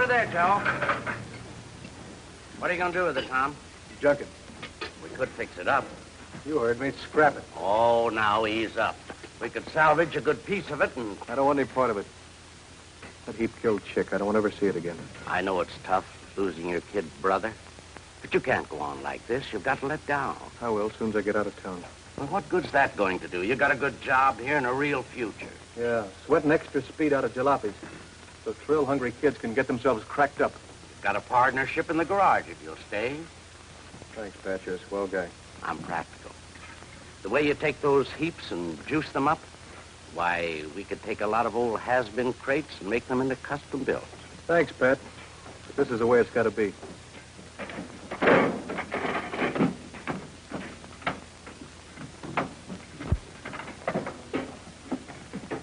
it there, Joe. What are you going to do with it, Tom? Junk it. We could fix it up. You heard me. Scrap it. Oh, now ease up. We could salvage a good piece of it and... I don't want any part of it. That heap killed Chick. I don't want to ever see it again. I know it's tough, losing your kid brother. But you can't go on like this. You've got to let down. I will, as soon as I get out of town. Well, what good's that going to do? You got a good job here and a real future. Yeah, sweating extra speed out of jalopies. So thrill-hungry kids can get themselves cracked up. You've got a partnership in the garage if you'll stay. Thanks, Pat. You're a swell guy. I'm practical. The way you take those heaps and juice them up, why, we could take a lot of old has-been crates and make them into custom builds. Thanks, Pat. But this is the way it's got to be.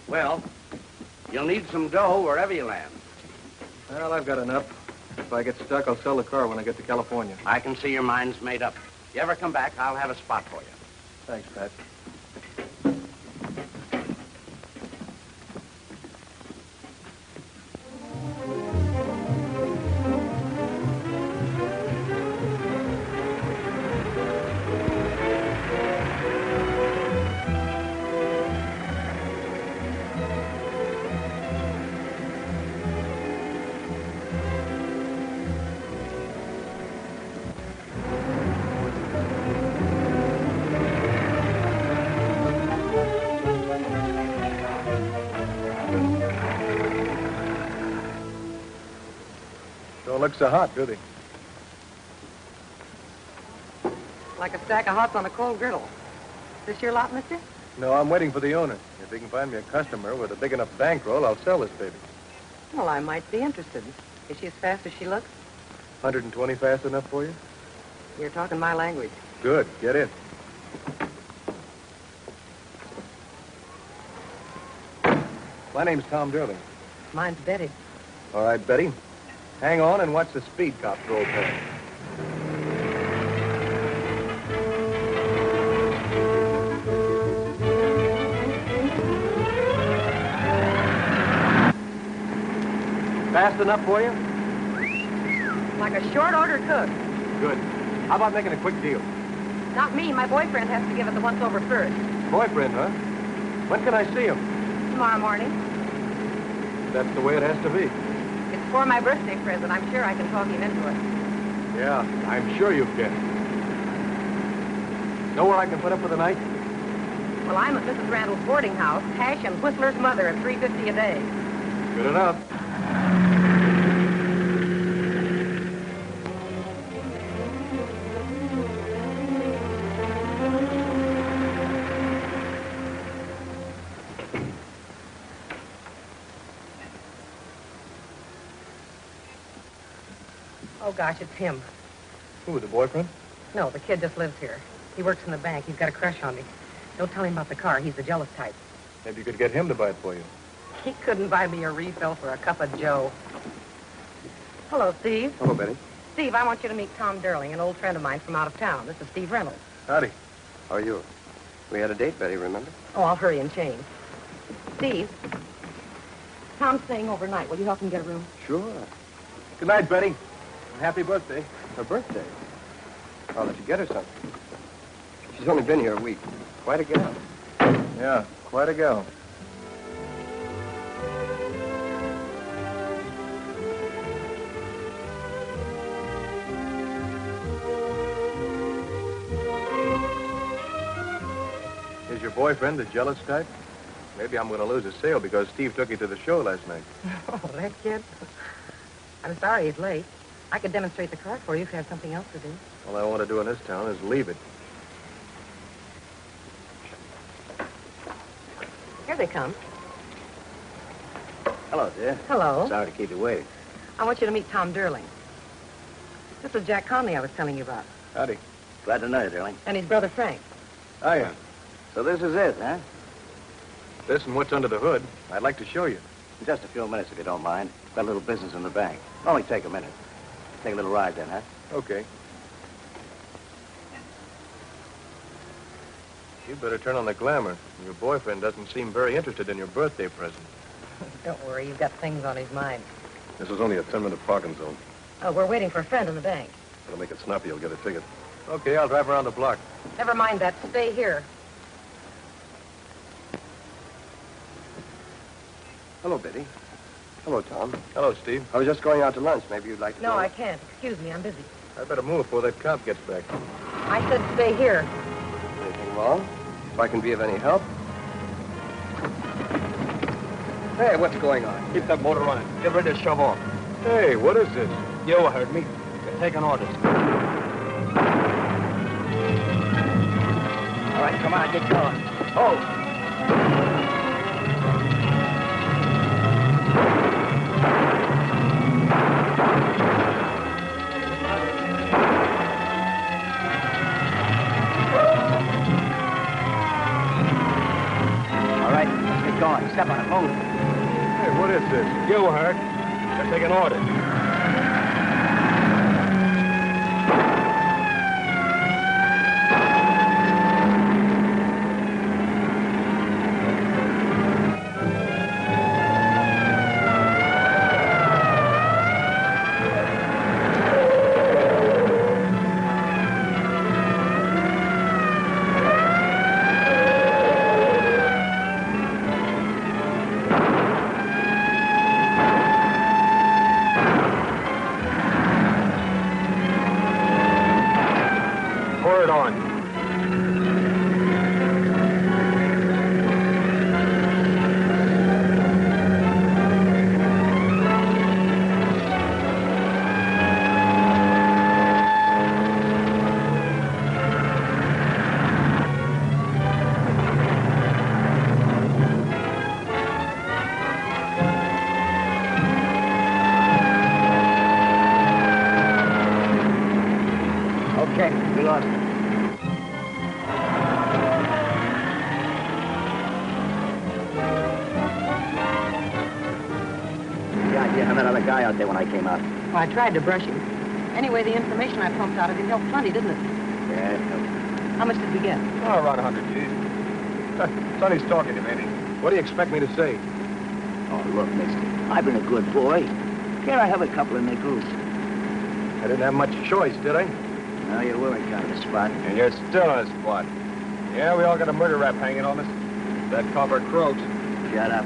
Well, you'll need some dough wherever you land. Well, I've got enough. If I get stuck, I'll sell the car when I get to California. I can see your mind's made up. If you ever come back, I'll have a spot for you. Thanks, Pat. Don't look so hot, do they? Like a stack of hots on a cold griddle. Is this your lot, mister? No, I'm waiting for the owner. If he can find me a customer with a big enough bankroll, I'll sell this baby. Well, I might be interested. Is she as fast as she looks? 120 fast enough for you? You're talking my language. Good. Get in. My name's Tom Durling. Mine's Betty. All right, Betty. Hang on and watch the speed cops roll past. Fast enough for you? Like a short order cook. Good. How about making a quick deal? Not me. My boyfriend has to give it the once over first. Boyfriend, huh? When can I see him? Tomorrow morning. That's the way it has to be. It's for my birthday present. I'm sure I can talk him into it. Yeah, I'm sure you can. Know where I can put up for the night? Well, I'm at Mrs. Randall's boarding house. Hash and Whistler's mother at $3.50 a day. Good enough. Oh, gosh, it's him. Who, the boyfriend? No, the kid just lives here. He works in the bank. He's got a crush on me. Don't tell him about the car. He's the jealous type. Maybe you could get him to buy it for you. He couldn't buy me a refill for a cup of Joe. Hello, Steve. Hello, Betty. Steve, I want you to meet Tom Durling, an old friend of mine from out of town. This is Steve Reynolds. Howdy. How are you? We had a date, Betty, remember? Oh, I'll hurry and change. Steve, Tom's staying overnight. Will you help him get a room? Sure. Good night, Betty. Happy birthday. Her birthday. I'll let you get her something. She's only been here a week. Quite a gal. Yeah, quite a gal. Is your boyfriend the jealous type? Maybe I'm going to lose a sale because Steve took you to the show last night. Oh, that kid? I'm sorry he's late. I could demonstrate the car for you if you have something else to do. All I want to do in this town is leave it. Here they come. Hello, dear. Hello. Sorry to keep you waiting. I want you to meet Tom Durling. This is Jack Conley I was telling you about. Howdy. Glad to know you, Durling. And his brother Frank. Oh, yeah. So this is it, huh? This and what's under the hood, I'd like to show you. In just a few minutes, if you don't mind. Got a little business in the bank. Only take a minute. Take a little ride then, huh? Okay. You better turn on the glamour. Your boyfriend doesn't seem very interested in your birthday present. Don't worry, you've got things on his mind. This is only a 10-minute parking zone. Oh, we're waiting for a friend in the bank. It'll make it snappy. You'll get a ticket. Okay, I'll drive around the block. Never mind that. Stay here. Hello, Biddy. Hello, Tom. Hello, Steve. I was just going out to lunch. Maybe you'd like to No, go? I can't. Excuse me, I'm busy. I better move before that cop gets back. I said stay here. Anything wrong? If I can be of any help? Hey, what's going on? Keep that motor running. Get ready to shove off. Hey, what is this? You heard me. You're taking orders. All right, come on, get going. Oh! All right, let's get going. Step on it, move. Hey, what is this? You heard. You're taking orders. Pour it on. Okay, we lost it. Yeah, you had that other guy out there when I came out. Well, I tried to brush him. Anyway, the information I pumped out of him helped plenty, didn't it? Yeah, it helped. How much did we get? Oh, around 100 G's. Sonny's talking to me, ain't he? What do you expect me to say? Oh, look, mister, I've been a good boy. Can't I have a couple of nickels? I didn't have much choice, did I? No, you were in kind of a spot. And you're still in a spot. Yeah, we all got a murder rap hanging on us. That cover croaks. Shut up.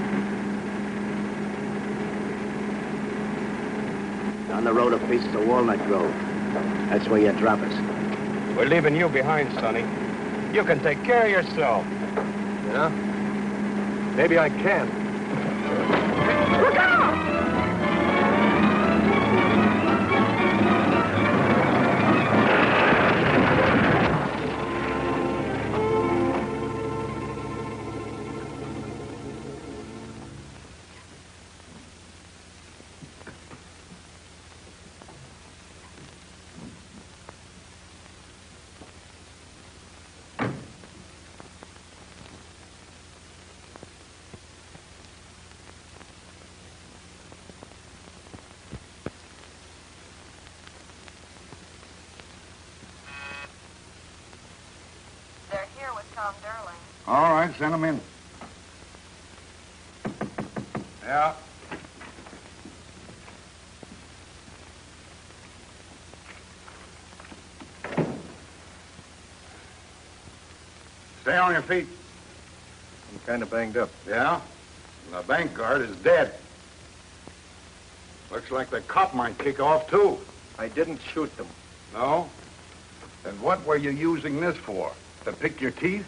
Down the road a piece to Walnut Grove. That's where you drop us. We're leaving you behind, Sonny. You can take care of yourself. Yeah? Maybe I can. Look out! They're here with Tom Durling. All right, send them in. Yeah. Stay on your feet. I'm kind of banged up. Yeah? The bank guard is dead. Looks like the cop might kick off, too. I didn't shoot them. No? Then what were you using this for? To pick your teeth?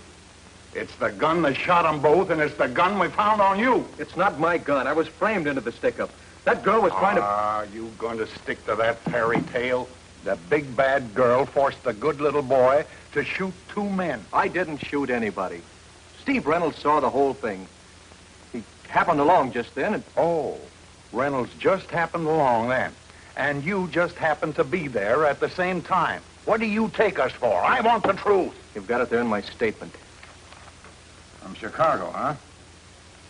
It's the gun that shot them both, and it's the gun we found on you. It's not my gun. I was framed into the stick-up. That girl was trying to... Are you going to stick to that fairy tale? The big bad girl forced the good little boy to shoot two men. I didn't shoot anybody. Steve Reynolds saw the whole thing. He happened along just then, and... Oh, Reynolds just happened along then. And you just happened to be there at the same time. What do you take us for? I want the truth. You've got it there in my statement. From Chicago, huh?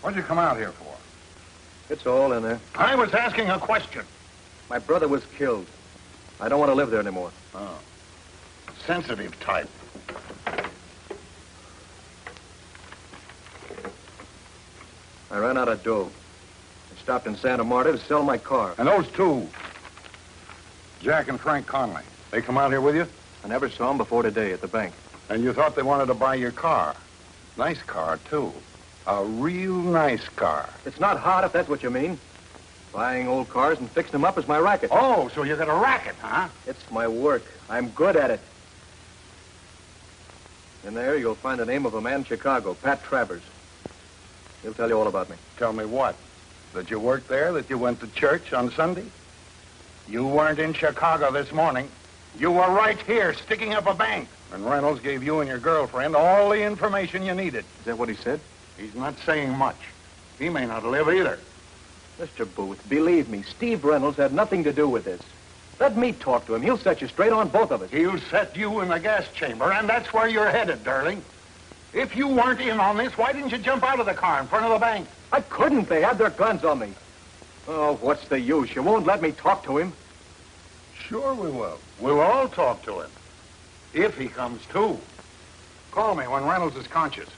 What'd you come out here for? It's all in there. I was asking a question. My brother was killed. I don't want to live there anymore. Oh. Sensitive type. I ran out of dough. I stopped in Santa Marta to sell my car. And those two, Jack and Frank Conley, they come out here with you? I never saw them before today at the bank. And you thought they wanted to buy your car. Nice car, too. A real nice car. It's not hot, if that's what you mean. Buying old cars and fixing them up is my racket. Oh, so you got a racket, huh? It's my work. I'm good at it. In there, you'll find the name of a man in Chicago, Pat Travers. He'll tell you all about me. Tell me what? That you worked there, that you went to church on Sunday? You weren't in Chicago this morning. You were right here, sticking up a bank. And Reynolds gave you and your girlfriend all the information you needed. Is that what he said? He's not saying much. He may not live either. Mr. Booth, believe me, Steve Reynolds had nothing to do with this. Let me talk to him. He'll set you straight on both of us. He'll set you in the gas chamber, and that's where you're headed, darling. If you weren't in on this, why didn't you jump out of the car in front of the bank? I couldn't. They had their guns on me. Oh, what's the use? You won't let me talk to him. Sure we will. We'll all talk to him. If he comes to. Call me when Reynolds is conscious.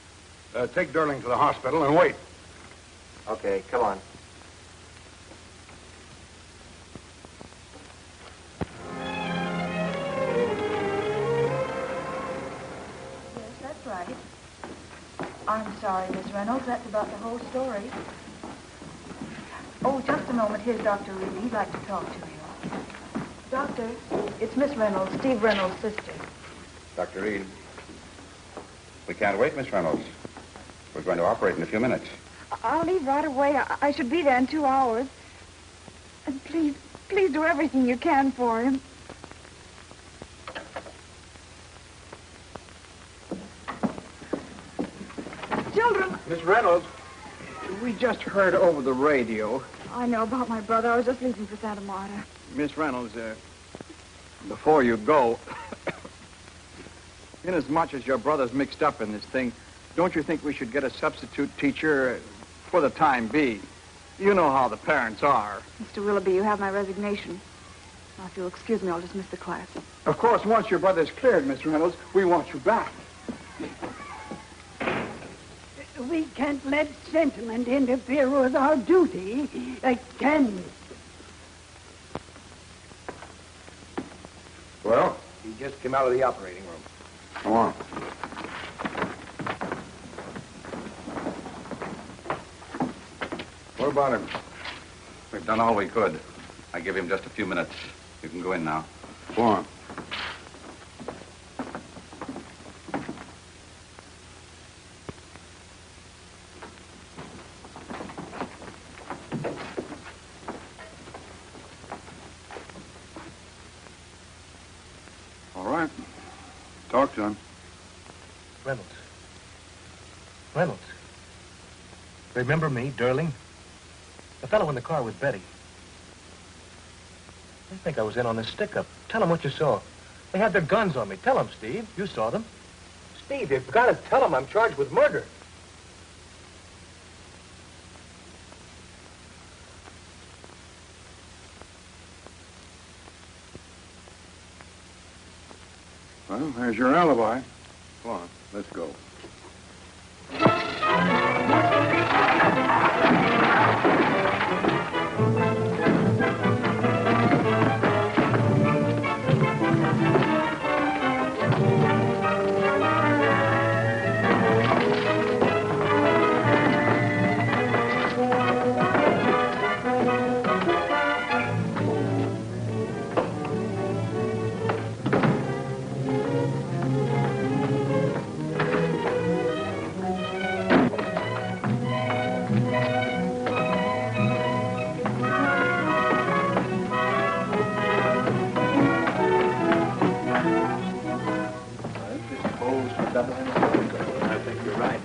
Take Durling to the hospital and wait. Okay, come on. Yes, that's right. I'm sorry, Miss Reynolds. That's about the whole story. Oh, just a moment. Here's Dr. Reed. He'd like to talk to you. Doctor, it's Miss Reynolds, Steve Reynolds' sister. Dr. Reed, we can't wait, Miss Reynolds. We're going to operate in a few minutes. I'll leave right away. I should be there in 2 hours. And please do everything you can for him. Children! Miss Reynolds, we just heard over the radio. I know about my brother. I was just leaving for Santa Marta. Miss Reynolds, before you go, inasmuch as your brother's mixed up in this thing, don't you think we should get a substitute teacher for the time being? You know how the parents are. Mr. Willoughby, you have my resignation. Now, if you'll excuse me, I'll dismiss the class. Of course, once your brother's cleared, Miss Reynolds, we want you back. We can't let sentiment interfere with our duty, can we? Well? He just came out of the operating room. Come on. What about him? We've done all we could. I give him just a few minutes. You can go in now. Go on. All right. Talk to him. Reynolds. Remember me, Durling? The fellow in the car with Betty. I think I was in on this stick-up. Tell him what you saw. They had their guns on me. Tell him, Steve. You saw them. Steve, you've got to tell him I'm charged with murder. Well, there's your alibi. Come on, let's go. I think you're right.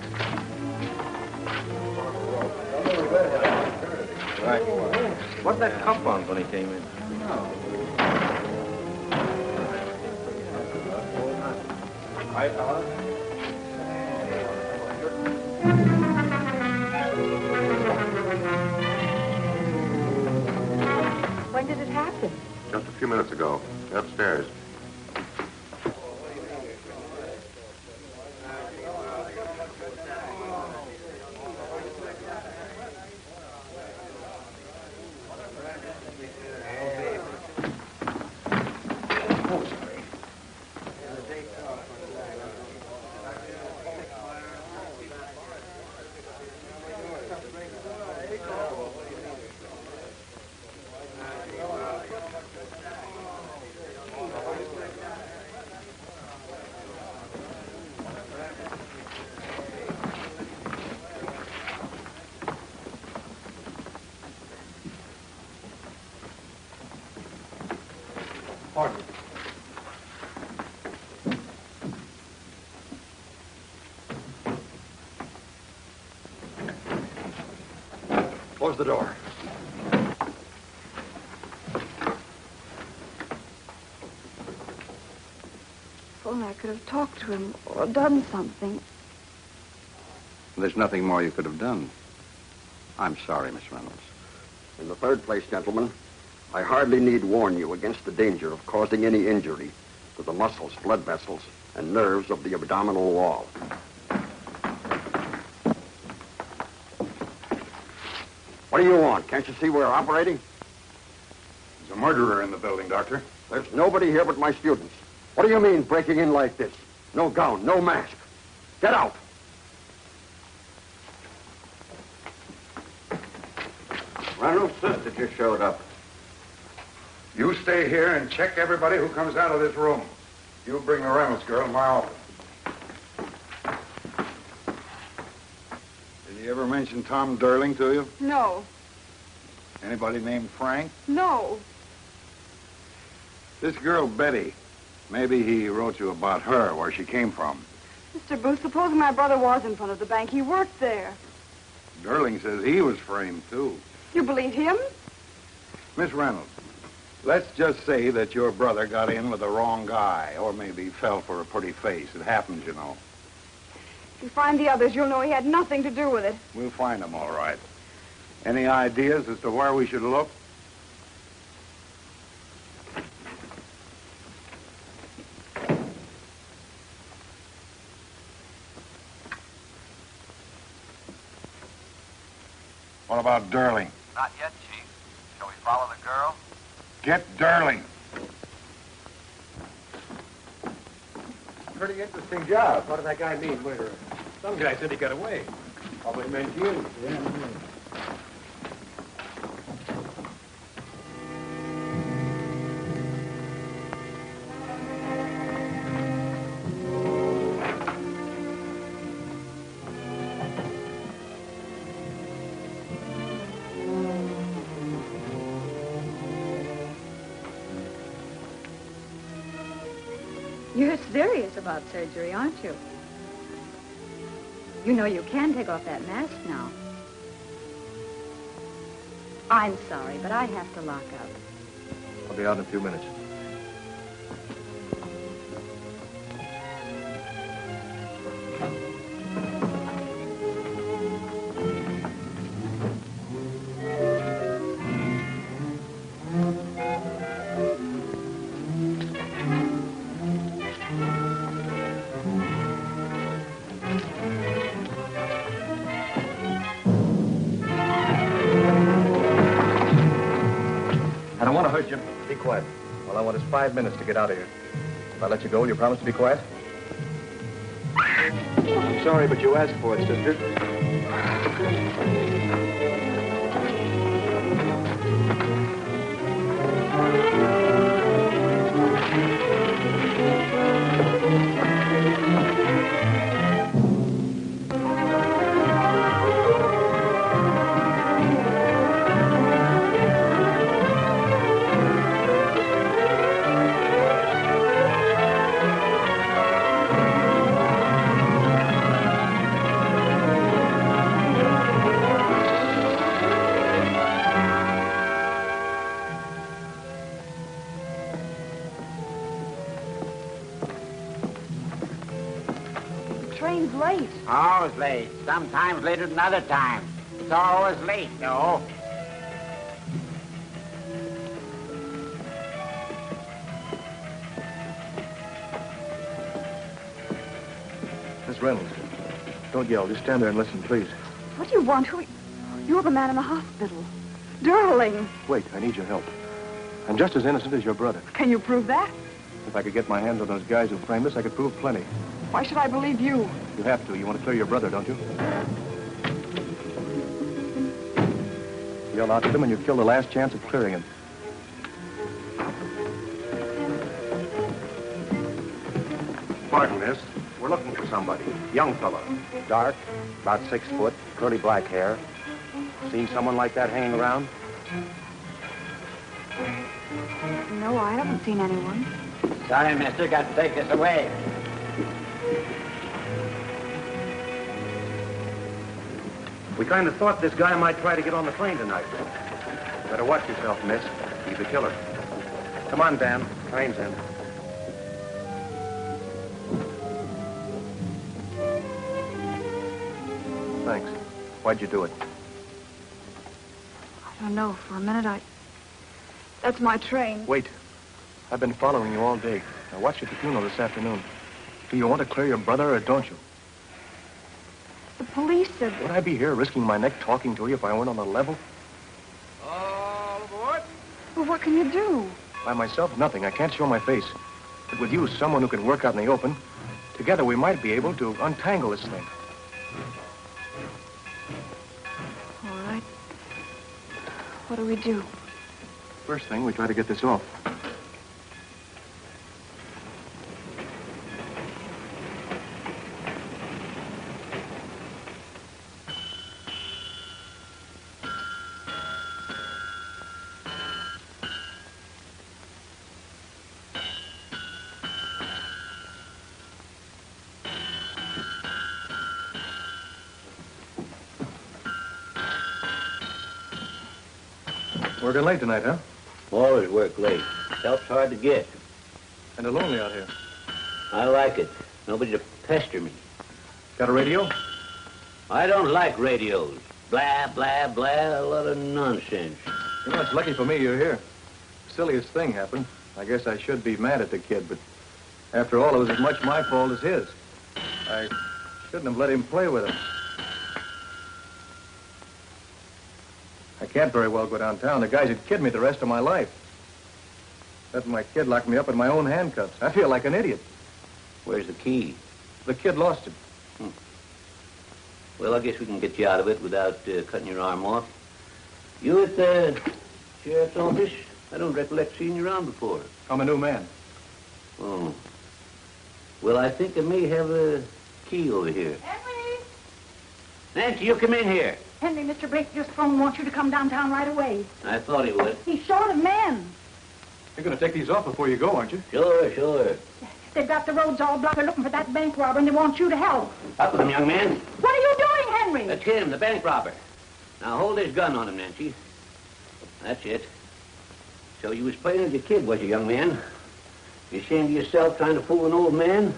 Right. What's that cup on when he came in? Hi, fella. When did it happen? Just a few minutes ago. Upstairs. Pardon me. Close the door. If only I could have talked to him or done something. There's nothing more you could have done. I'm sorry, Miss Reynolds. In the third place, gentlemen, I hardly need warn you against the danger of causing any injury to the muscles, blood vessels, and nerves of the abdominal wall. What do you want? Can't you see we're operating? There's a murderer in the building, Doctor. There's nobody here but my students. What do you mean, breaking in like this? No gown, no mask. Get out. Reynolds' sister just showed up. You stay here and check everybody who comes out of this room. You bring the Reynolds girl to my office. Did he ever mention Tom Durling to you? No. Anybody named Frank? No. This girl, Betty. Maybe he wrote you about her, where she came from. Mr. Booth, supposing my brother was in front of the bank. He worked there. Durling says he was framed, too. You believe him? Miss Reynolds, let's just say that your brother got in with the wrong guy, or maybe fell for a pretty face. It happens, you know. If you find the others, you'll know he had nothing to do with it. We'll find them, all right. Any ideas as to where we should look? What about Durling? Not yet, Chief. Shall we follow the girl? Get Durling. Pretty interesting job. What did that guy mean, murderer? Some guy said he got away. Probably meant you. Yeah. You're serious about surgery, aren't you? You know you can take off that mask now. I'm sorry, but I have to lock up. I'll be out in a few minutes. Be quiet. All I want is 5 minutes to get out of here. If I let you go, will you promise to be quiet? I'm sorry, but you asked for it, sister. Always late. Sometimes later than other times. It's always late, no. Miss Reynolds, don't yell. Just stand there and listen, please. What do you want? You're the man in the hospital. Durling. Wait, I need your help. I'm just as innocent as your brother. Can you prove that? If I could get my hands on those guys who framed us, I could prove plenty. Why should I believe you? You have to. You want to clear your brother, don't you? Yell out to them and you kill the last chance of clearing him. Pardon, miss. We're looking for somebody. Young fellow. Dark, about 6 foot, curly black hair. Seen someone like that hanging around? No, I haven't seen anyone. Sorry, mister. Got to take this away. We kind of thought this guy might try to get on the plane tonight. Better watch yourself, miss. He's a killer. Come on, Dan. Train's in. Thanks. Why'd you do it? I don't know. For a minute, That's my train. Wait. I've been following you all day. I watched you at the funeral this afternoon. Do you want to clear your brother, or don't you? The police said that... Would I be here risking my neck talking to you if I weren't on the level? All aboard. Well, what can you do? By myself, nothing. I can't show my face. But with you, someone who can work out in the open, together we might be able to untangle this thing. All right. What do we do? First thing, we try to get this off. Working late tonight, huh? Always work late. Help's hard to get. Kind of lonely out here. I like it. Nobody to pester me. Got a radio? I don't like radios. Blah, blah, blah, a lot of nonsense. You know, it's lucky for me you're here. The silliest thing happened. I guess I should be mad at the kid, but after all, it was as much my fault as his. I shouldn't have let him play with him. I can't very well go downtown. The guys would kid me the rest of my life. Letting my kid lock me up in my own handcuffs. I feel like an idiot. Where's the key? The kid lost it. Well, I guess we can get you out of it without cutting your arm off. You at the sheriff's office? I don't recollect seeing you around before. I'm a new man. Oh. Well, I think I may have a key over here. Henry! Nancy, you come in here. Henry, Mr. Blake just phoned, wants you to come downtown right away. I thought he would. He's short of men. You're going to take these off before you go, aren't you? Sure. They've got the roads all blocked. They're looking for that bank robber, and they want you to help. Up with him, young man. What are you doing, Henry? That's him, the bank robber. Now, hold this gun on him, Nancy. That's it. So you was playing with your kid, was you, young man? You ashamed of yourself trying to fool an old man?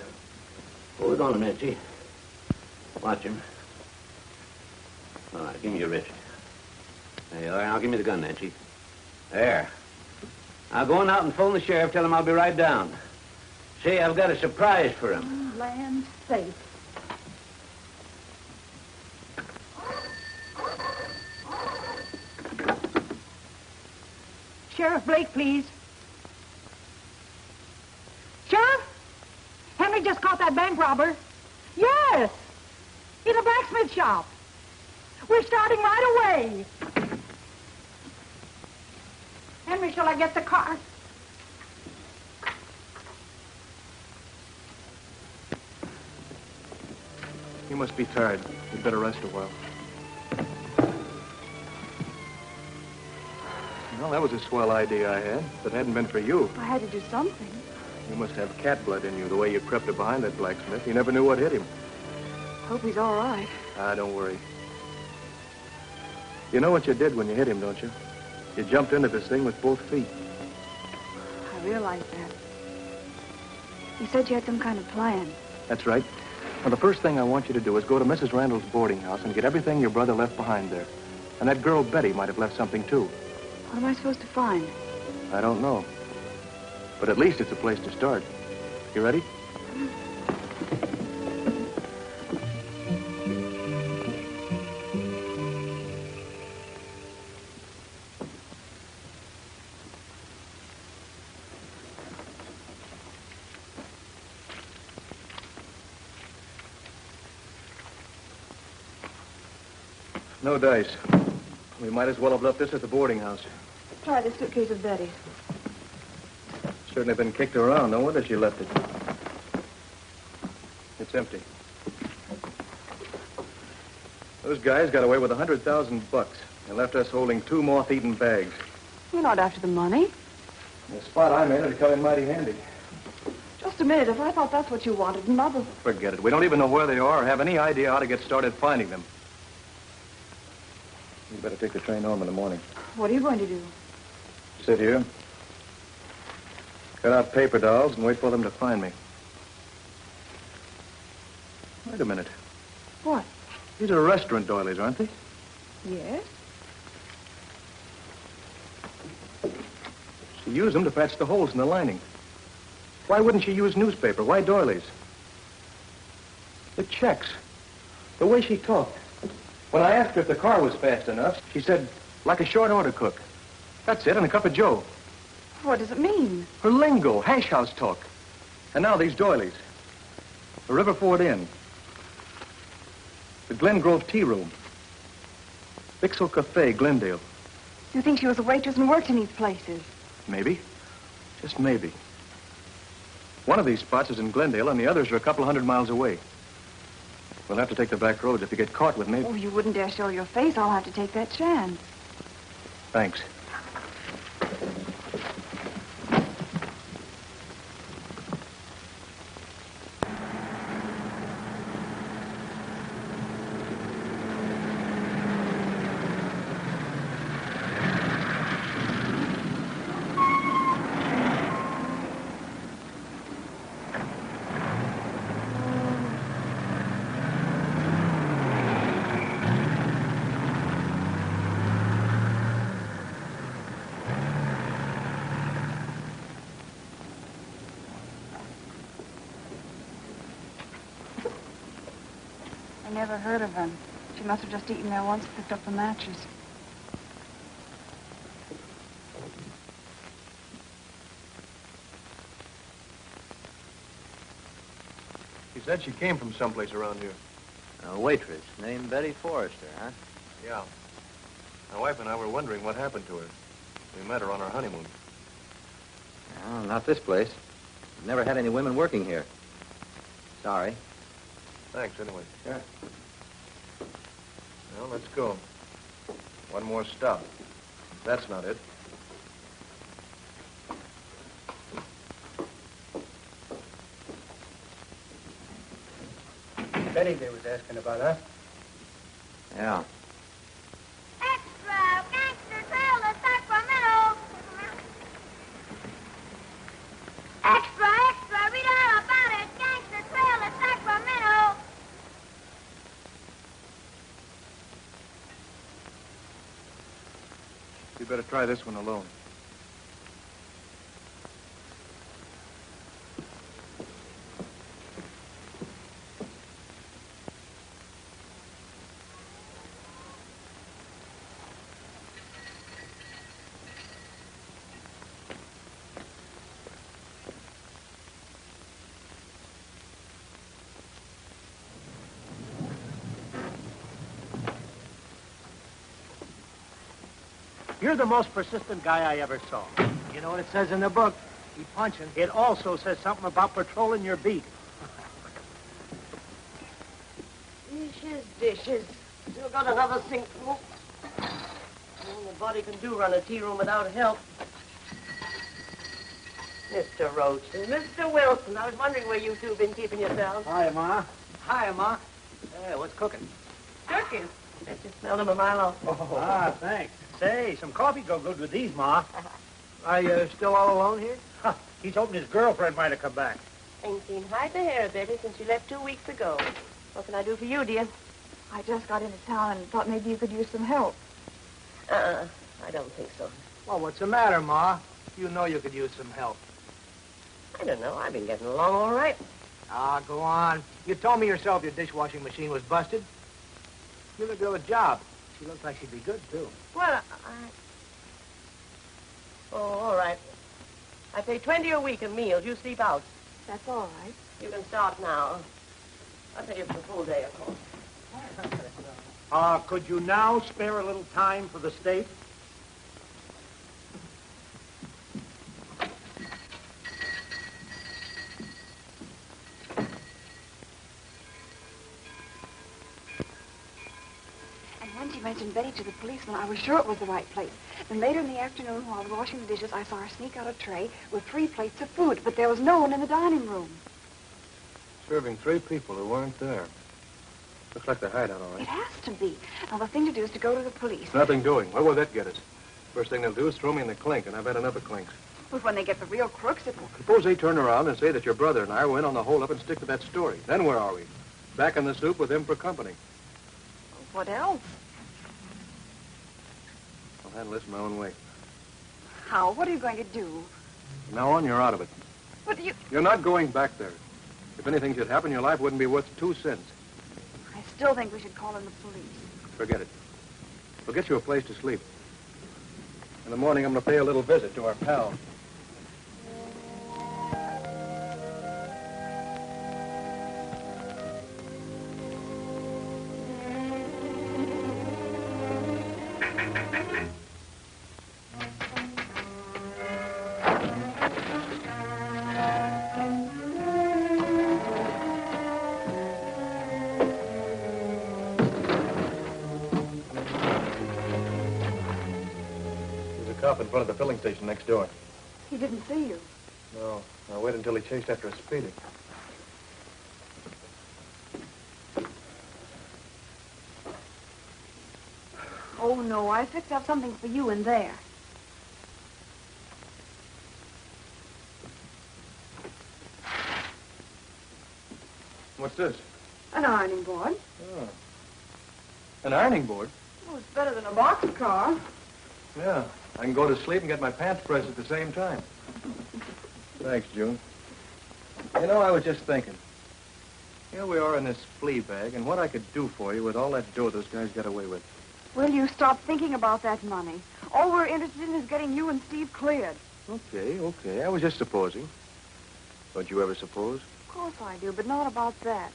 Hold it on him, Nancy. Watch him. All right, give me your wrist. There you are. Now give me the gun, Nancy. There. Now go on out and phone the sheriff. Tell him I'll be right down. Say, I've got a surprise for him. Land safe. Sheriff Blake, please. Sheriff? Henry just caught that bank robber. Yes. In a blacksmith shop. We're starting right away. Henry, shall I get the car? You must be tired. You'd better rest a while. Well, that was a swell idea I had. If it hadn't been for you, I had to do something. you must have cat blood in you, the way you crept up behind that blacksmith. You never knew what hit him. Hope he's all right. Ah, don't worry. You know what you did when you hit him, don't you? You jumped into this thing with both feet. I realize that. You said you had some kind of plan. That's right. Now, the first thing I want you to do is go to Mrs. Randall's boarding house and get everything your brother left behind there. And that girl, Betty, might have left something, too. What am I supposed to find? I don't know. But at least it's a place to start. You ready? No dice. We might as well have left this at the boarding house. Try the suitcase of Betty's. Certainly been kicked around. No wonder she left it. It's empty. Those guys got away with $100,000 and left us holding 2 moth-eaten bags. You're not after the money. The spot I made would come in mighty handy. Just a minute. If I thought that's what you wanted, Mother... Forget it. We don't even know where they are or have any idea how to get started finding them. You better take the train home in the morning. What are you going to do? Sit here. Cut out paper dolls and wait for them to find me. Wait a minute. What? These are restaurant doilies, aren't they? Yes. She used them to patch the holes in the lining. Why wouldn't she use newspaper? Why doilies? The checks. The way she talked. When I asked her if the car was fast enough, she said, like a short order cook. That's it, and a cup of joe. What does it mean? Her lingo, hash house talk. And now these doilies. The Riverford Inn. The Glen Grove Tea Room. Bixel Cafe, Glendale. You think she was a waitress and worked in these places? Maybe. Just maybe. One of these spots is in Glendale, and the others are a couple 100 miles away. We'll have to take the back roads. If you get caught with me... Oh, you wouldn't dare show your face. I'll have to take that chance. Thanks. I never heard of them. She must have just eaten there once and picked up the matches. She said she came from someplace around here. A waitress named Betty Forrester, huh? Yeah. My wife and I were wondering what happened to her. We met her on our honeymoon. Well, not this place. We've never had any women working here. Sorry. Thanks, anyway. Sure. Well, let's go. One more stop. That's not it. Betty they was asking about, huh? Yeah. Extra! Gangster Trail to Sacramento! Extra, extra! Read all about it! Gangster Trail to Sacramento! You better try this one alone. You're the most persistent guy I ever saw. You know what it says in the book? Keep punching. It also says something about patrolling your beat. Dishes. Still got another sink full. Nobody can do run a tea room without help. Mr. Roach and Mr. Wilson, I was wondering where you two been keeping yourselves. Hi, Ma. Hi, Ma. Hey, what's cooking? Cooking. Bet you smelled them a mile off. Ah, thanks. Say, some coffee go good with these, Ma. Are you still all alone here? Huh, he's hoping his girlfriend might have come back. Ain't seen hide the hair, Betty, since you left 2 weeks ago. What can I do for you, dear? I just got into town and thought maybe you could use some help. I don't think so. Well, what's the matter, Ma? You know you could use some help. I don't know. I've been getting along all right. Ah, go on. You told me yourself your dishwashing machine was busted. Give the girl a job. She looks like she'd be good, too. Well, Oh, all right. I pay 20 a week in meals. You sleep out. That's all right. You can start now. I'll pay you for the full day, of course. Could you now spare a little time for the state? And once you mentioned Betty to the policeman, I was sure it was the right place. Then later in the afternoon, while I was washing the dishes, I saw her sneak out a tray with 3 plates of food, but there was no one in the dining room. Serving 3 people who weren't there. Looks like the hideout, all right. It has to be. Now, the thing to do is to go to the police. Nothing doing. Where will that get us? First thing they'll do is throw me in the clink, and I've had enough of clinks. But when they get the real crooks, it will... Suppose they turn around and say that your brother and I were in on the hold-up and stick to that story. Then where are we? Back in the soup with him for company. What else? I'll handle this my own way. How? What are you going to do? From now on, you're out of it. But you... You're not going back there. If anything should happen, your life wouldn't be worth 2 cents. I still think we should call in the police. Forget it. We'll get you a place to sleep. In the morning, I'm going to pay a little visit to our pal. In front of the filling station next door. He didn't see you. No. I'll wait until he chased after us speeding. Oh, no. I fixed up something for you in there. What's this? An ironing board. Oh. An ironing board? Oh, it's better than a boxcar. Yeah. I can go to sleep and get my pants pressed at the same time. Thanks, June. You know, I was just thinking. Here we are in this flea bag, and what I could do for you with all that dough those guys got away with. Will you stop thinking about that money? All we're interested in is getting you and Steve cleared. Okay. I was just supposing. Don't you ever suppose? Of course I do, but not about that.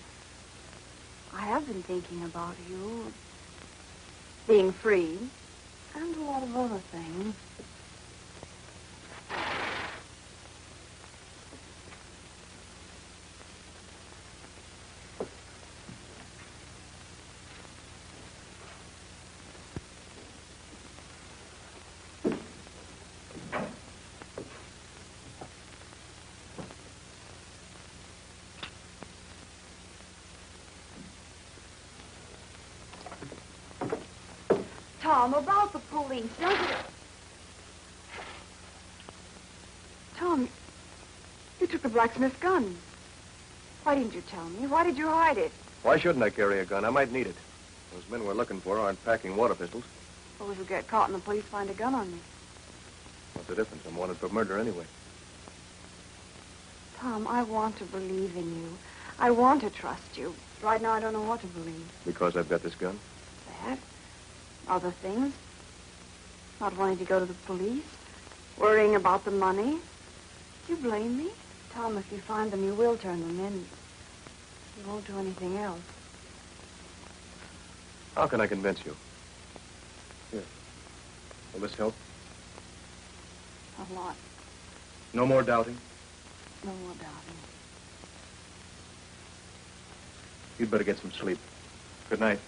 I have been thinking about you being free. And a lot of other things. Tom, about the police, don't you... Tom, you took the blacksmith's gun. Why didn't you tell me? Why did you hide it? Why shouldn't I carry a gun? I might need it. Those men we're looking for aren't packing water pistols. Suppose you get caught and the police find a gun on me. What's the difference? I'm wanted for murder anyway. Tom, I want to believe in you. I want to trust you. Right now, I don't know what to believe. Because I've got this gun? That? Other things? Not wanting to go to the police? Worrying about the money? Do you blame me? Tom, if you find them, you will turn them in. You won't do anything else. How can I convince you? Here. Will this help? A lot. No more doubting? No more doubting. You'd better get some sleep. Good night.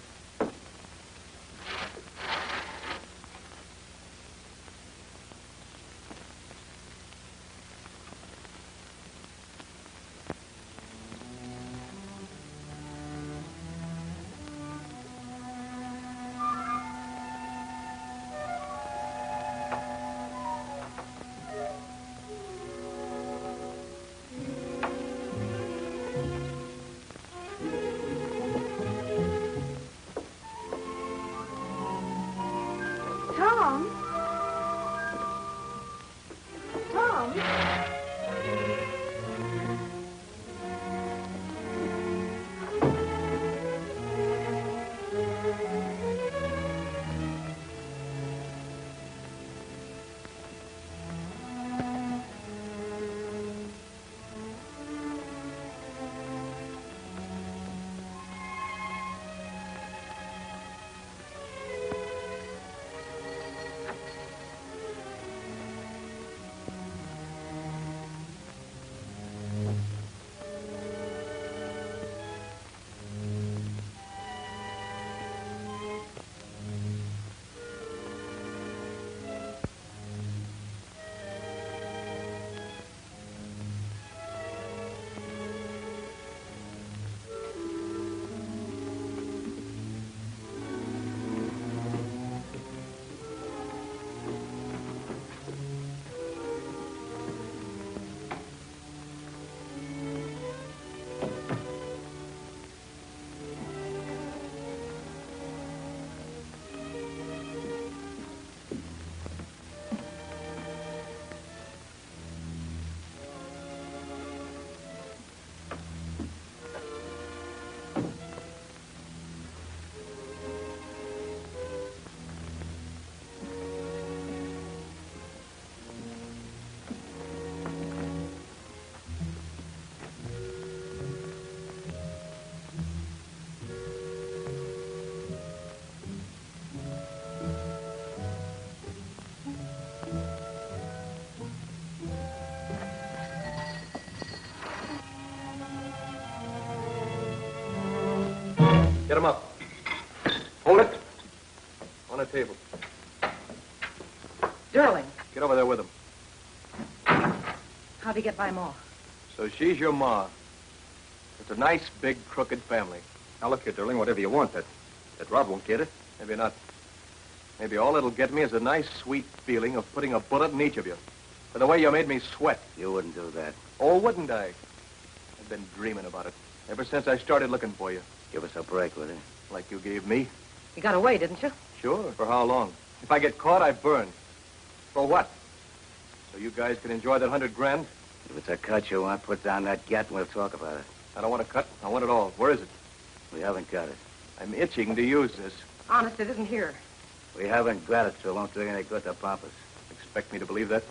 Tom? Tom? Sterling. Get over there with him. How'd he get by Ma? So she's your ma. It's a nice, big, crooked family. Now, look here, Sterling, whatever you want, that rod won't get it. Maybe not. Maybe all it'll get me is a nice, sweet feeling of putting a bullet in each of you. For the way you made me sweat. You wouldn't do that. Oh, wouldn't I? I've been dreaming about it ever since I started looking for you. Give us a break with it. Like you gave me. You got away, didn't you? Sure. For how long? If I get caught, I burn. For what? So you guys can enjoy that $100,000? If it's a cut you want, put down that gat and we'll talk about it. I don't want a cut. I want it all. Where is it? We haven't got it. I'm itching to use this. Honest, it isn't here. We haven't got it, so it won't do any good to pump us. Expect me to believe that?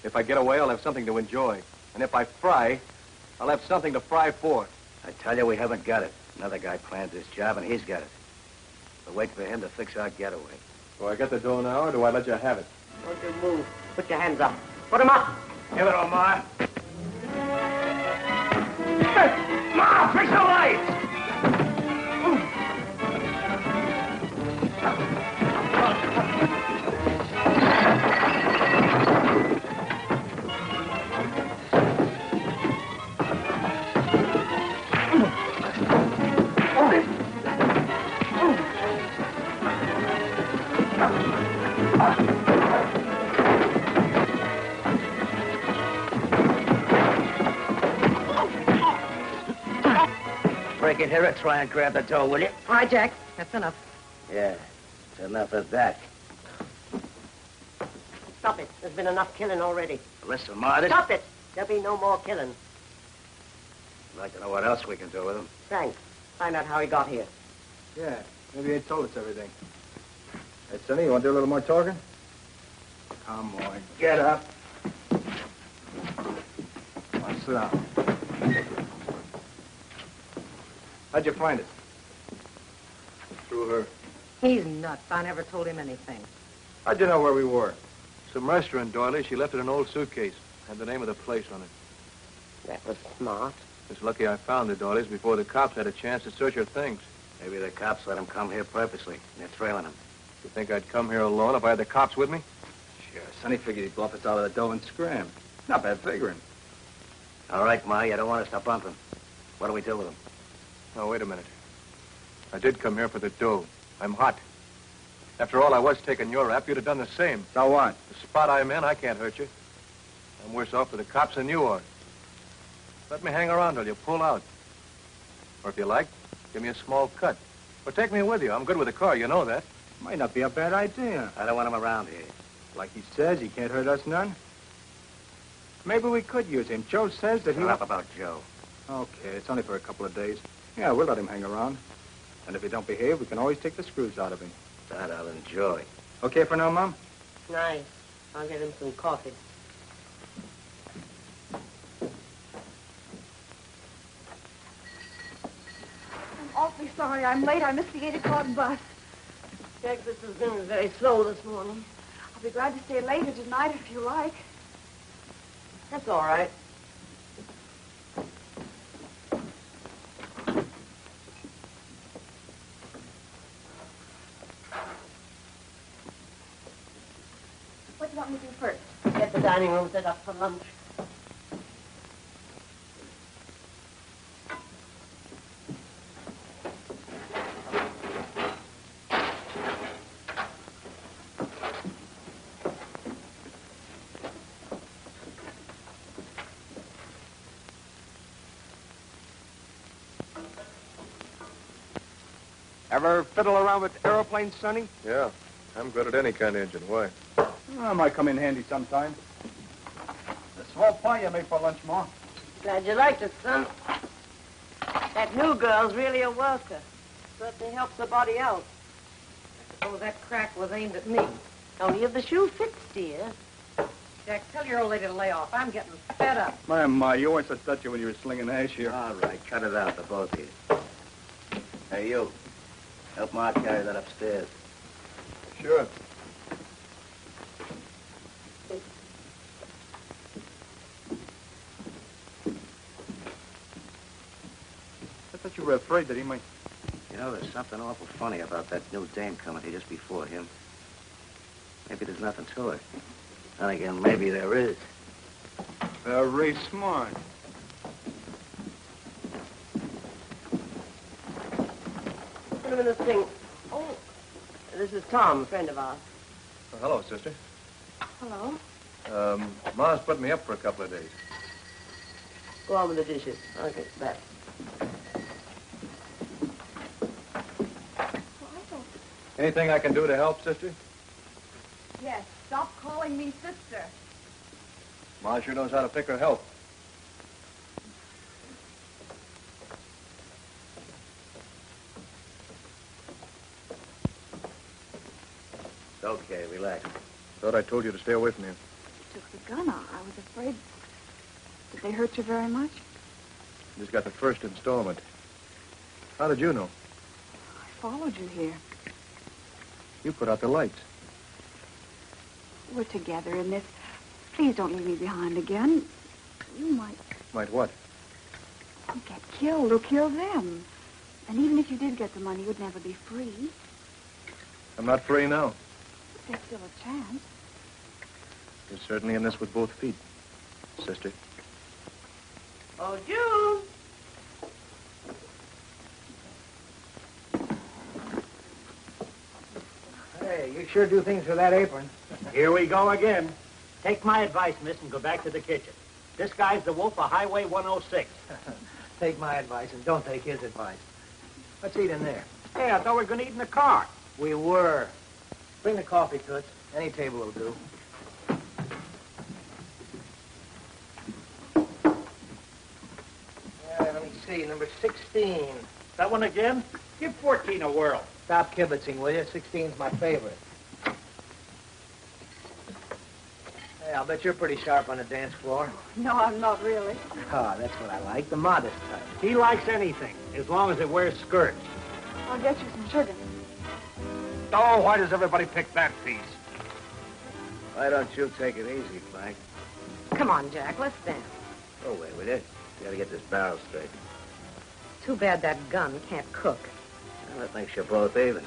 If I get away, I'll have something to enjoy. And if I fry, I'll have something to fry for. I tell you, we haven't got it. Another guy planned this job, and he's got it. We're waiting for him to fix our getaway. Do I get the dough now, or do I let you have it? Don't you move. Put your hands up. Put 'em up. Give it on, Ma. Ma, fix the lights! Break in here and try and grab the dough, will you? All right, Jack. That's enough. Yeah, it's enough of that. Stop it. There's been enough killing already. Listen, Ma, this... Stop it. There'll be no more killing. I'd like to know what else we can do with him. Thanks. Find out how he got here. Yeah, maybe he told us everything. Hey, Sonny, you want to do a little more talking? Come on, get up. Come on, sit down. How'd you find it? Through her. He's nuts. I never told him anything. How'd you know where we were? Some restaurant, Doily. She left it in an old suitcase. Had the name of the place on it. That was smart. It's lucky I found the Doilies before the cops had a chance to search her things. Maybe the cops let him come here purposely. And they're trailing him. You think I'd come here alone if I had the cops with me? Sure, Sonny figured he'd bluff us out of the dough and scram. Not bad figuring. All right, Ma, you don't want us to bump him. What do we do with him? Now, wait a minute. I did come here for the dough. I'm hot. After all, I was taking your rap. You'd have done the same. So what? The spot I'm in, I can't hurt you. I'm worse off for the cops than you are. Let me hang around till you pull out. Or if you like, give me a small cut. Or take me with you. I'm good with a car. You know that. Might not be a bad idea. I don't want him around here. Like he says, he can't hurt us none. Maybe we could use him. Joe says that he... Shut up about Joe. Okay, it's only for a couple of days. Yeah, we'll let him hang around. And if he don't behave, we can always take the screws out of him. That I'll enjoy. Okay for now, Mom? Nice. I'll get him some coffee. I'm awfully sorry I'm late. I missed the 8 o'clock bus. Jack, this has been very slow this morning. I'll be glad to stay later tonight if you like. That's all right. What do you want me to do first? Get the dining room set up for lunch. Ever fiddle around with aeroplanes, Sonny? Yeah. I'm good at any kind of engine. Why? Well, might come in handy sometime. The small pie you made for lunch, Ma. Glad you liked it, son. That new girl's really a worker. Certainly helps the body out. Oh, that crack was aimed at me. Only if the shoe fits, dear. Jack, tell your old lady to lay off. I'm getting fed up. My, you weren't so touchy when you were slinging hash here. All right, cut it out, the both of you. Hey, you. Help Ma carry that upstairs. Sure. I thought you were afraid that he might... You know, there's something awful funny about that new dame coming here just before him. Maybe there's there's nothing to it. Then again, maybe there is. Very smart. Put him in this thing. Oh, this is Tom, a friend of ours. Oh, hello, sister. Hello. Ma's put me up for a couple of days. Go on with the dishes. I'll get back. Anything I can do to help, sister? Yes, stop calling me sister. Ma sure knows how to pick her help. It's okay, relax. Thought I told you to stay away from here. You took the gun out. I was afraid. Did they hurt you very much? Just got the first installment. How did you know? I followed you here. You put out the lights. We're together in this. Please don't leave me behind again. You might Might what? get killed or kill them. And even if you did get the money, you'd never be free. I'm not free now. But there's still a chance. You're certainly in this with both feet, sister. Oh, June! Hey, you sure do things with that apron. Here we go again. Take my advice, miss, and go back to the kitchen. This guy's the wolf of Highway 106. Take my advice and don't take his advice. Let's eat in there. Hey, I thought we were going to eat in the car. We were. Bring the coffee, Toots. Any table will do. Let me see, number 16. That one again? Give 14 a whirl. Stop kibitzing, will you? 16's my favorite. Hey, I'll bet you're pretty sharp on the dance floor. No, I'm not really. Ah, that's what I like, the modest type. He likes anything, as long as it wears skirts. I'll get you some sugar. Oh, why does everybody pick that piece? Why don't you take it easy, Frank? Come on, Jack, let's dance. Go away with it. You gotta get this barrel straight. Too bad that gun can't cook. Well, that makes you both even.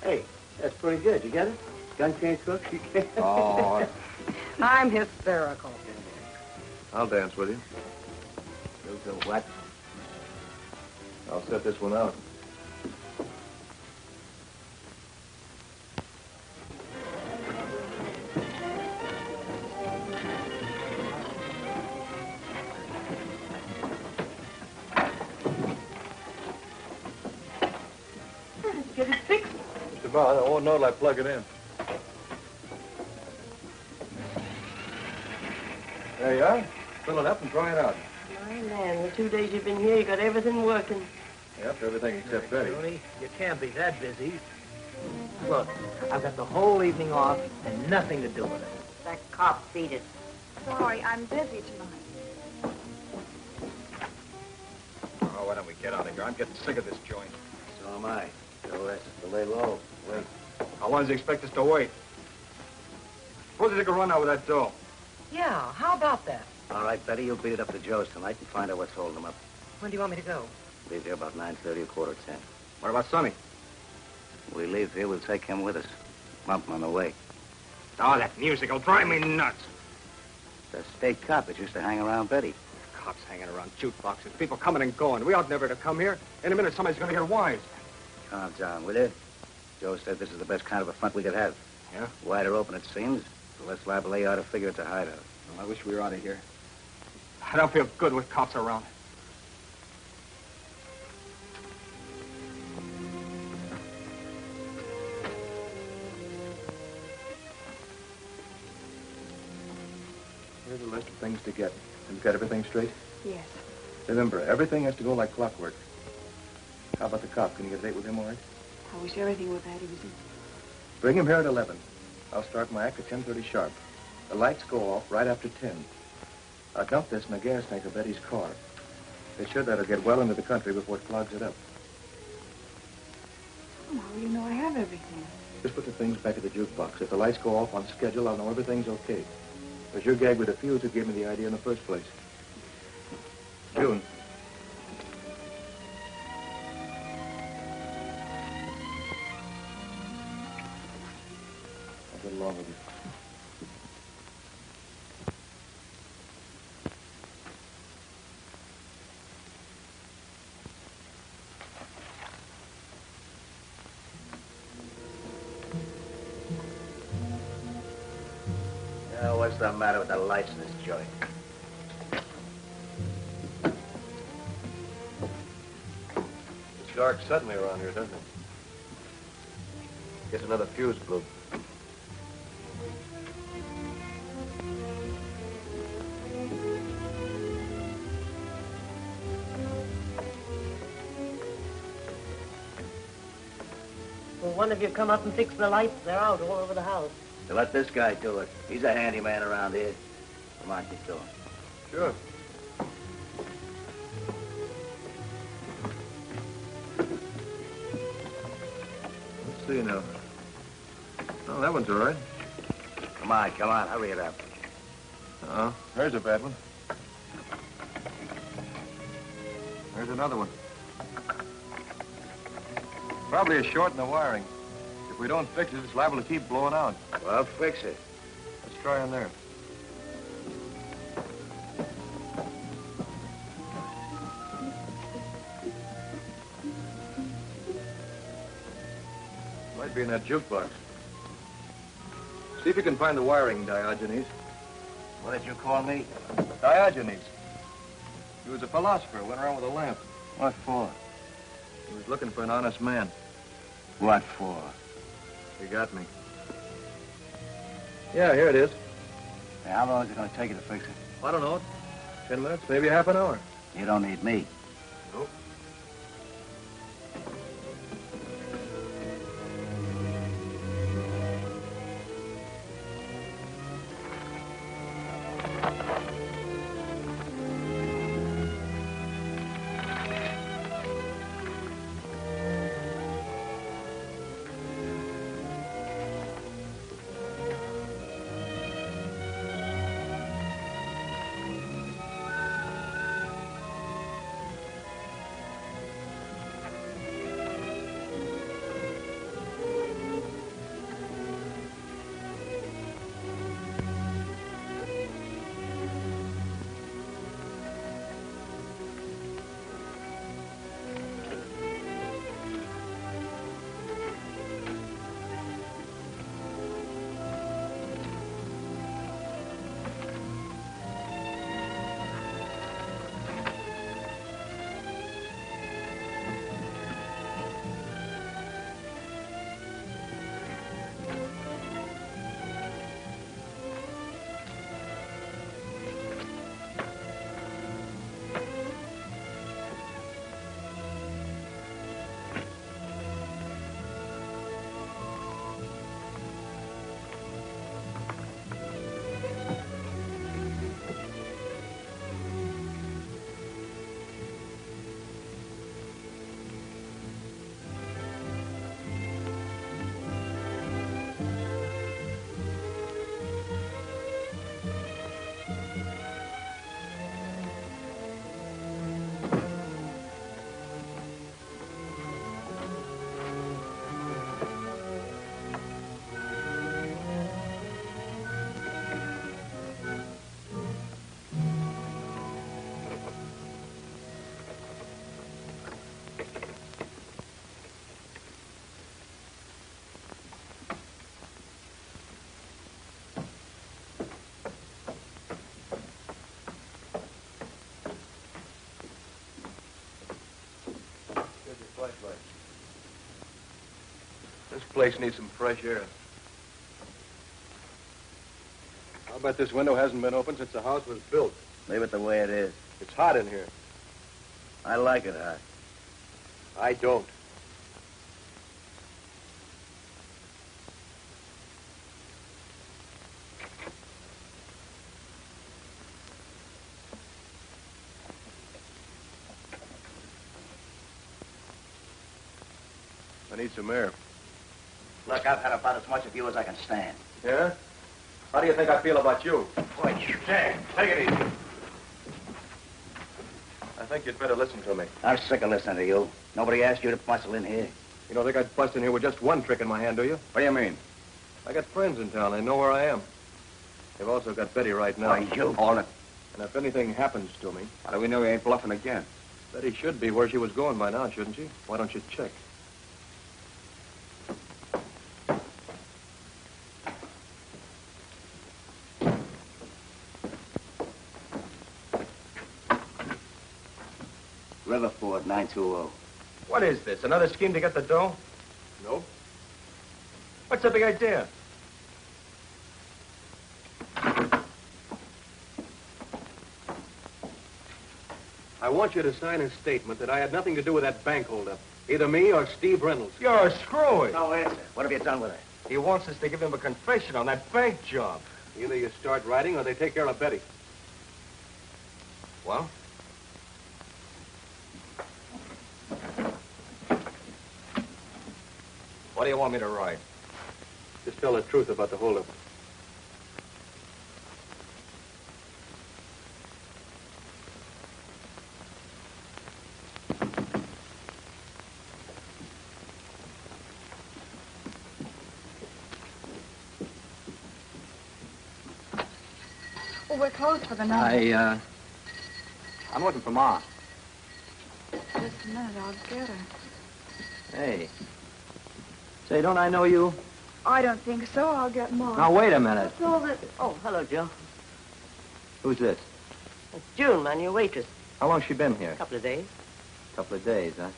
Hey, that's pretty good. You get it? Gun can't cook, you can't. Oh, I'm hysterical. I'll dance with you. You do what? I'll set this one out. Get it fixed. Mr. Bond, I won't know till I plug it in. There you are. Fill it up and try it out. My man, the 2 days you've been here, you got everything working. Yep, everything except Betty. Tony, you can't be that busy. Look, I've got the whole evening off and nothing to do with it. That cop beat it. Sorry, I'm busy tonight. Oh, why don't we get out of here? I'm getting sick of this joint. So am I. So let's lay low. Wait. How long does he expect us to wait? Suppose he took a run out with that dough. Yeah, how about that? All right, Betty, you'll beat it up to Joe's tonight and find out what's holding him up. When do you want me to go? Leave here about 9:30 or 9:45. What about Sonny? We leave here, we'll take him with us. Bump him on the way. Oh, that music will drive me nuts. The state cop that used to hang around Betty. Cops hanging around jukeboxes, people coming and going. We ought never to come here. In a minute, somebody's going to hear wise. Calm down, will you? Joe said this is the best kind of a front we could have. Yeah? Wider open, it seems. The less liable they are to figure it's a hideout. Well, I wish we were out of here. I don't feel good with cops around. Here's a list of things to get. Have you got everything straight? Yes. Remember, everything has to go like clockwork. How about the cop? Can you get a date with him, all right? I wish everything were that easy. Bring him here at 11. I'll start my act at 10:30 sharp. The lights go off right after 10. I'll dump this in the gas tank of Betty's car. Be sure that'll get well into the country before it clogs it up. Oh, now you know I have everything. Just put the things back at the jukebox. If the lights go off on schedule, I'll know everything's okay. It was your gag with the fuse that gave me the idea in the first place. June. Get along with you. What's the matter with the lights in this joint? It's dark suddenly around here, doesn't it? Guess another fuse blew. Will one of you come up and fix the lights? They're out all over the house. So let this guy do it. He's a handyman around here. Come on, keep going. Sure. Let's see now. Oh, that one's all right. Come on, hurry it up. Uh-oh. There's a bad one. There's another one. Probably a short in the wiring. If we don't fix it, it's liable to keep blowing out. Well, fix it. Let's try on there. Might be in that jukebox. See if you can find the wiring, Diogenes. What did you call me? Diogenes. He was a philosopher, went around with a lamp. What for? He was looking for an honest man. What for? You got me. Yeah, here it is. Hey, how long is it going to take you to fix it? I don't know. 10 minutes, maybe half an hour. You don't need me. Nope. This place needs some fresh air. I'll bet this window hasn't been opened since the house was built. Leave it the way it is. It's hot in here. I like it hot. I don't. I need some air. Look, I've had about as much of you as I can stand. Yeah? How do you think I feel about you? Boy, there. Take it easy. I think you'd better listen to me. I'm sick of listening to you. Nobody asked you to bustle in here. You don't think I'd bust in here with just one trick in my hand, do you? What do you mean? I got friends in town. They know where I am. They've also got Betty right now. Why, you hold it. And if anything happens to me... How do we know he ain't bluffing again? Betty should be where she was going by now, shouldn't she? Why don't you check? Riverford, 920. What is this? Another scheme to get the dough? No. What's the big idea? I want you to sign a statement that I had nothing to do with that bank holdup. Either me or Steve Reynolds. You're screwy. No answer. What have you done with it? He wants us to give him a confession on that bank job. Either you start writing or they take care of Betty. Well? What do you want me to write? Just tell the truth about the holdup. Oh, we're closed for the night. I'm looking for Ma. Just a minute, I'll get her. Hey. Say, don't I know you? I don't think so. I'll get Mom. Now, wait a minute. That's all that... Oh, hello, Joe. Who's this? It's June, man, your waitress. How long's she been here? A couple of days. Couple of days, huh?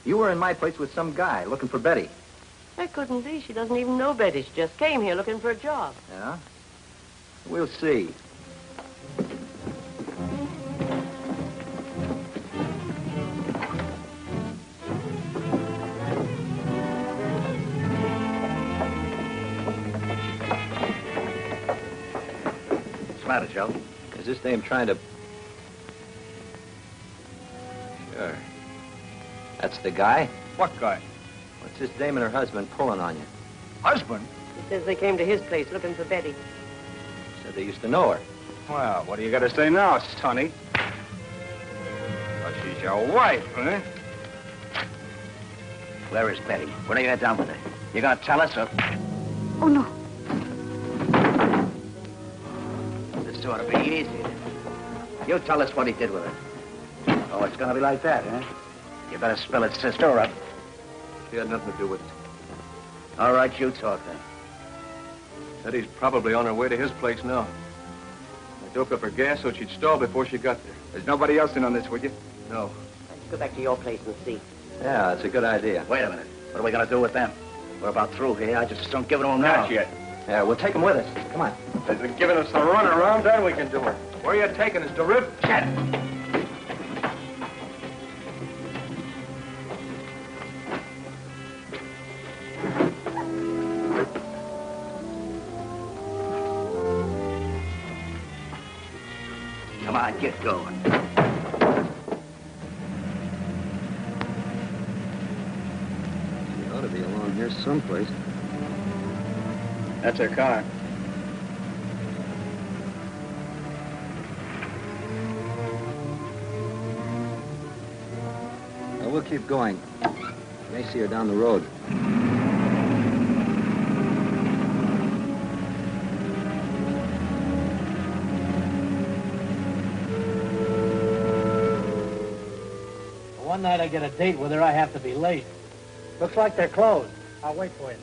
You were in my place with some guy looking for Betty. That couldn't be. She doesn't even know Betty. She just came here looking for a job. Yeah? We'll see. What's the matter, Joe? Is this dame trying to... Sure. That's the guy? What guy? What's this dame and her husband pulling on you? Husband? He says they came to his place looking for Betty. Said they used to know her. Well, what do you got to say now, Sonny? Well, she's your wife, huh? Where is Betty? What are you done with her? You gonna tell us or... Oh, no. This ought to be easy. You tell us what he did with her. Oh, it's gonna be like that, huh? You better spill it, sister, or... She had nothing to do with it. All right, you talk then. Betty's probably on her way to his place now. I doped up her gas so she'd stall before she got there. There's nobody else in on this, would you? No. Let's go back to your place and see. Yeah, that's a good idea. Wait a minute. What are we gonna do with them? We're about through here. I just don't give it to them now. Not yet. Yeah, we'll take them with us. Come on. They're giving us the run around, then we can do it. Where are you taking us, to Rip? Chet! Come on, get going. She ought to be along here someplace. That's her car. Well, we'll keep going. You may see her down the road. One night I get a date with her, I have to be late. Looks like they're closed. I'll wait for you.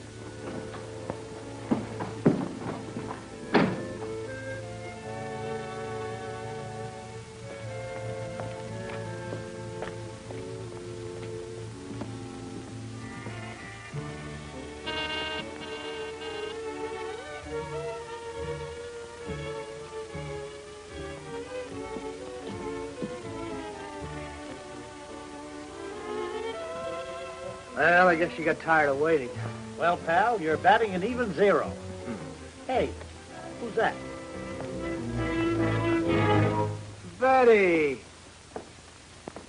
Well, I guess you got tired of waiting. Well, pal, you're batting an even 0. Hey, who's that? Betty!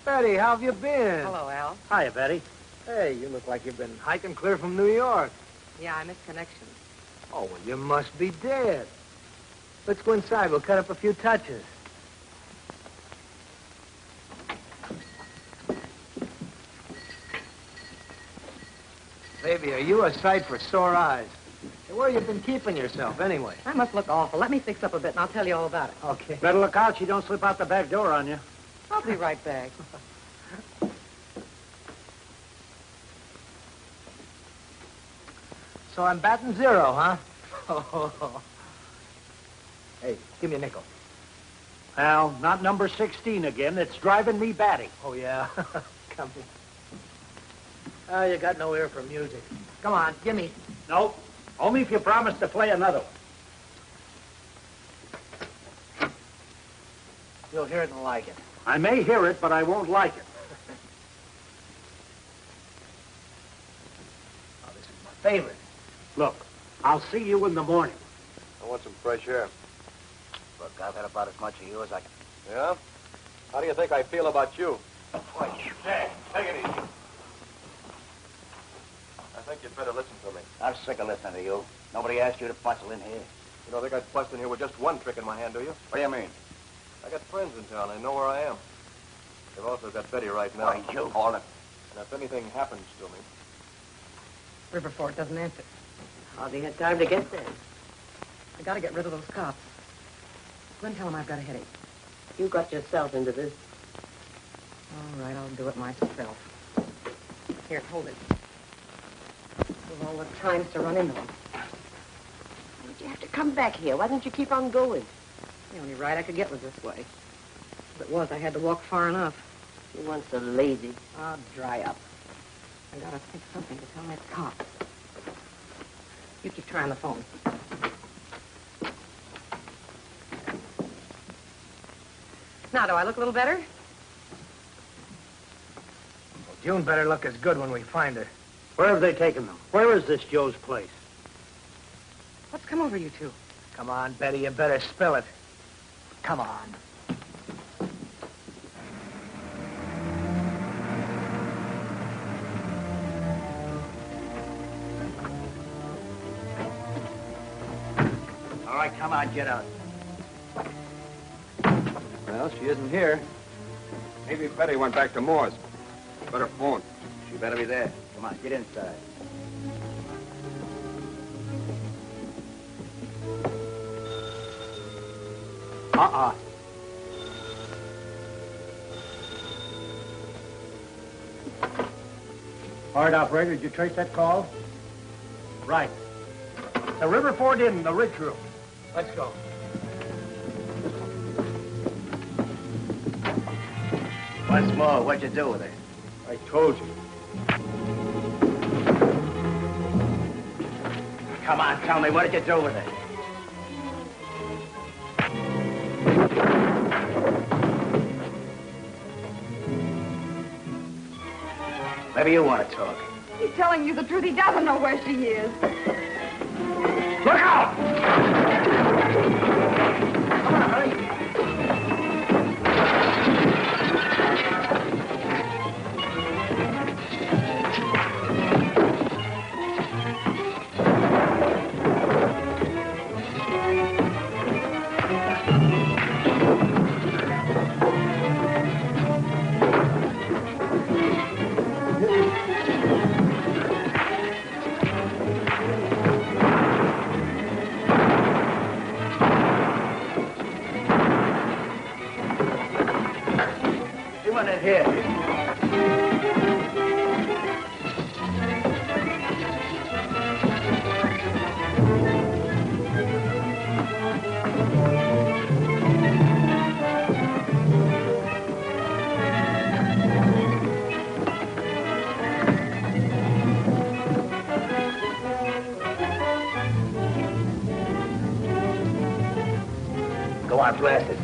Betty, how have you been? Hello, Al. Hiya, Betty. Hey, you look like you've been hiking clear from New York. Yeah, I missed connections. Oh, well, you must be dead. Let's go inside. We'll cut up a few touches. Baby, are you a sight for sore eyes? Hey, where you been keeping yourself, anyway? I must look awful. Let me fix up a bit, and I'll tell you all about it. Okay. Better look out she don't slip out the back door on you. I'll be right back. So I'm batting 0, huh? Hey, give me a nickel. Well, not number 16 again. It's driving me batty. Oh, yeah? Come here. Oh, you got no ear for music. Come on, give me. Nope. Only if you promise to play another one. You'll hear it and like it. I may hear it, but I won't like it. Oh, this is my favorite. Look, I'll see you in the morning. I want some fresh air. Look, I've had about as much of you as I can. Yeah? How do you think I feel about you? Hey, take it easy. I think you'd better listen to me. I'm sick of listening to you. Nobody asked you to bustle in here. You don't think I'd bust in here with just one trick in my hand, do you? What do you mean? I got friends in town. They know where I am. They've also got Betty right now. Why, you all it. And if anything happens to me... Riverford doesn't answer. Hardly had time to get there. I gotta get rid of those cops. Glenn, tell him I've got a headache. You got yourself into this. All right, I'll do it myself. Here, hold it. With all the times to run into them. Why'd you have to come back here? Why don't you keep on going? The only ride I could get was this way. As it was, I had to walk far enough. You weren't so lazy. Ah, dry up. I gotta think of something to tell that cop. You keep trying the phone. Now, do I look a little better? Well, June better look as good when we find her. Where have they taken them? Where is this Joe's place? What's come over you two? Come on, Betty, you better spill it. Come on. All right, come on, get out. Well, she isn't here. Maybe Betty went back to Moore's. Better phone. She better be there. Come on, get inside. All right, operator, did you trace that call? Right. The Riverford Inn, the Rich Room. Let's go. Once more, what'd you do with her? I told you. Come on, tell me, what did you do with her? Maybe you want to talk. He's telling you the truth. He doesn't know where she is. Look out! Come on, hurry. You want it here. Go on, blast it.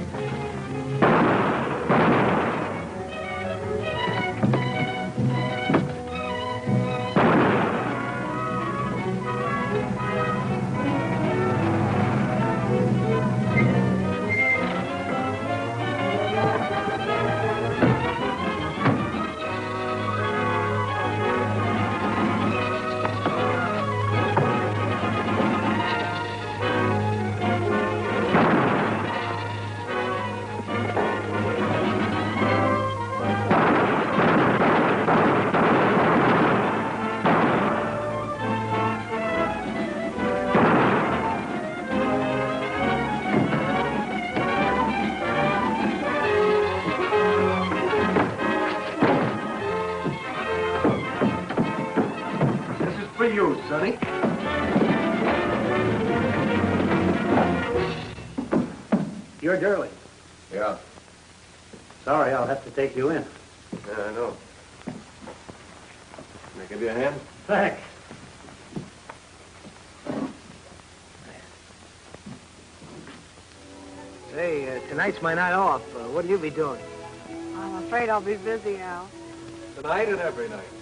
for you, Sonny. You're Durley. Yeah. Sorry, I'll have to take you in. Yeah, I know. Can I give you a hand? Thanks. Hey, tonight's my night off. What'll you be doing? I'm afraid I'll be busy, Al. Tonight and every night.